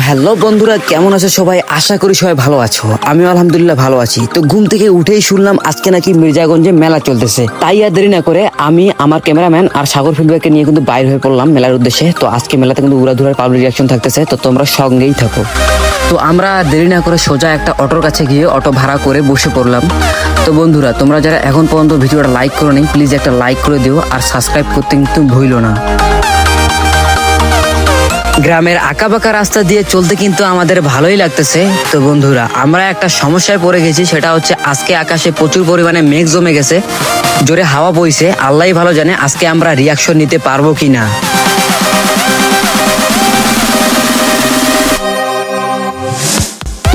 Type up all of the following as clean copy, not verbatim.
Hello বন্ধুরা, কেমন আছো সবাই? আশা করি সবাই ভালো আছো। আমিও আলহামদুলিল্লাহ ভালো আছি। তো ঘুম থেকে উঠেই শুনলাম আজকে নাকি মির্জাগঞ্জে মেলা চলতেছে। তাই আর দেরি না করে আমি আমার ক্যামেরাম্যান আর সাগর ফিল্মকে নিয়ে কিন্তু বাইর হয়ে পড়লাম মেলার উদ্দেশ্যে। তো আজকে মেলাতে কিন্তু উড়াধুরার পাবলিক রিয়াকশন থাকতেছে, তো তোমরা সঙ্গেই থাকো। তো আমরা দেরি না করে সোজা একটা অটোর কাছে গিয়ে অটো ভাড়া করে বসে পড়লাম। তো বন্ধুরা, তোমরা যারা এখন পর্যন্ত ভিডিওটা লাইক করো নি, প্লিজ একটা লাইক করে দিও আর সাবস্ক্রাইব করতে কিন্তু ভুলো না। গ্রামের আঁকাবাঁকা রাস্তা দিয়ে চলতে কিন্তু আমাদের ভালোই লাগতেছে। তো বন্ধুরা, আমরা একটা সমস্যায় পড়ে গেছি, সেটা হচ্ছে আজকে আকাশে প্রচুর পরিমাণে মেঘ জমে গেছে, জোরে হাওয়া বইছে। আল্লাহই ভালো জানে আজকে আমরা রিয়াকশন নিতে পারবো কিনা।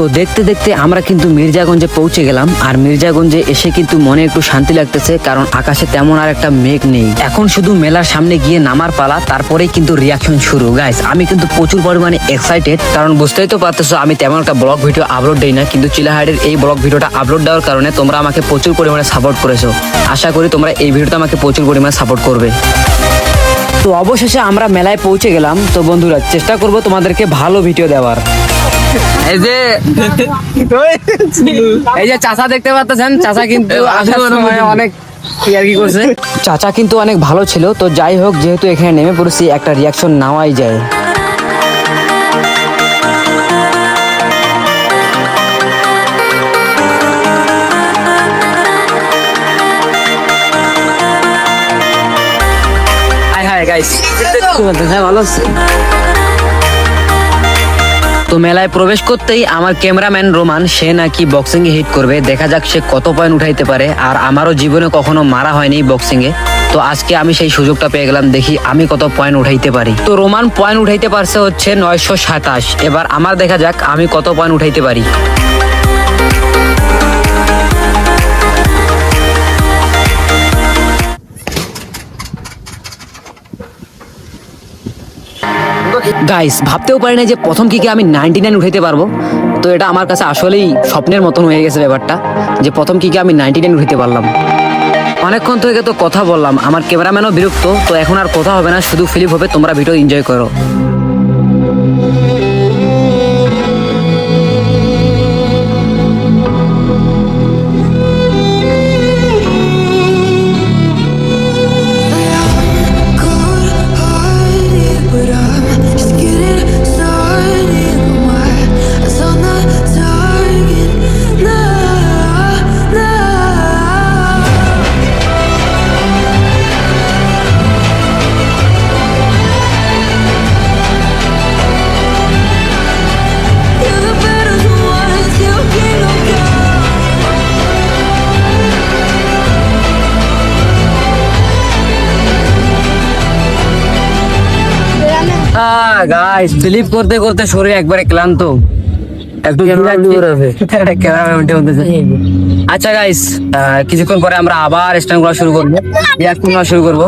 তো দেখতে দেখতে আমরা কিন্তু মির্জাগঞ্জে পৌঁছে গেলাম। আর মির্জাগঞ্জে এসে কিন্তু মনে একটু শান্তি লাগতেছে, কারণ আকাশে তেমন আর একটা মেঘ নেই। এখন শুধু মেলার সামনে গিয়ে নামার পালা, তারপরেই কিন্তু রিয়াকশন শুরু। গাইস, আমি কিন্তু প্রচুর পরিমাণে এক্সাইটেড, কারণ বুঝতেই তো পারতেছো আমি তেমন একটা ব্লগ ভিডিও আপলোড দেই না, কিন্তু চিলাহাটের এই ব্লগ ভিডিওটা আপলোড দেওয়ার কারণে তোমরা আমাকে প্রচুর পরিমাণে সাপোর্ট করেছো। আশা করি তোমরা এই ভিডিওটা আমাকে প্রচুর পরিমাণে সাপোর্ট করবে। তো অবশেষে আমরা মেলায় পৌঁছে গেলাম। তো বন্ধুরা, চেষ্টা করব তোমাদেরকে ভালো ভিডিও দেওয়ার। এই যে চাচা দেখতে পাচ্ছেন, চাচা কিন্তু অনেক কি করছে। চাচা কিন্তু অনেক ভালো ছিল। তো যাই হোক, যেহেতু এখানে নেমে পড়েছি, একটা রিয়াকশন নেওয়াই যায়। তো মেলায় প্রবেশ করতেই আমার ক্যামেরাম্যান রোমান, সে নাকি বক্সিং এ হিট করবে। দেখা যাক সে কত পয়েন্ট উঠাইতে পারে। আর আমারও জীবনে কখনো মারা হয়নি বক্সিং এ, তো আজকে আমি সেই সুযোগটা পেয়ে গেলাম, দেখি আমি কত পয়েন্ট উঠাইতে পারি। তো রোমান পয়েন্ট উঠাইতে পারছে হচ্ছে 927। এবার আমার দেখা যাক আমি কত পয়েন্ট উঠাইতে পারি। গাইস, ভাবতেও পারি না যে প্রথম কিকে আমি 99 উঠাইতে পারবো। তো এটা আমার কাছে আসলেই স্বপ্নের মতন হয়ে গেছে ব্যাপারটা, যে প্রথম কিকে আমি 99 উঠাইতে পারলাম। অনেকক্ষণ থেকে তো কথা বললাম, আমার ক্যামেরাম্যানও বিরক্ত। তো এখন আর কথা হবে না, শুধু ফিলিপ হবে। তোমরা ভিডিও এনজয় করো। গাইস, ফিলিপ করতে করতে শরীর একবারে ক্লান্ত, একটু আচ্ছা গাইস, কিছুক্ষণ পরে আমরা আবার স্ট্যান্ড করা শুরু করবো, শুরু করবো।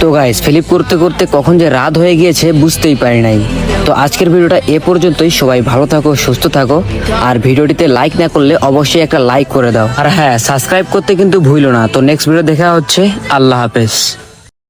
তো গাইস ফ্লিপ করতে করতে কখন যে রাত হয়ে গিয়েছে বুঝতেই পারি নাই। তো আজকের ভিডিওটা এ পর্যন্তই। সবাই ভালো থাকো, সুস্থ থাকো, আর ভিডিওটিতে লাইক না করলে অবশ্যই একটা লাইক করে দাও, আর হ্যাঁ সাবস্ক্রাইব করতে কিন্তু ভুলো না। তো নেক্সট ভিডিও দেখা হচ্ছে। আল্লাহ হাফেজ।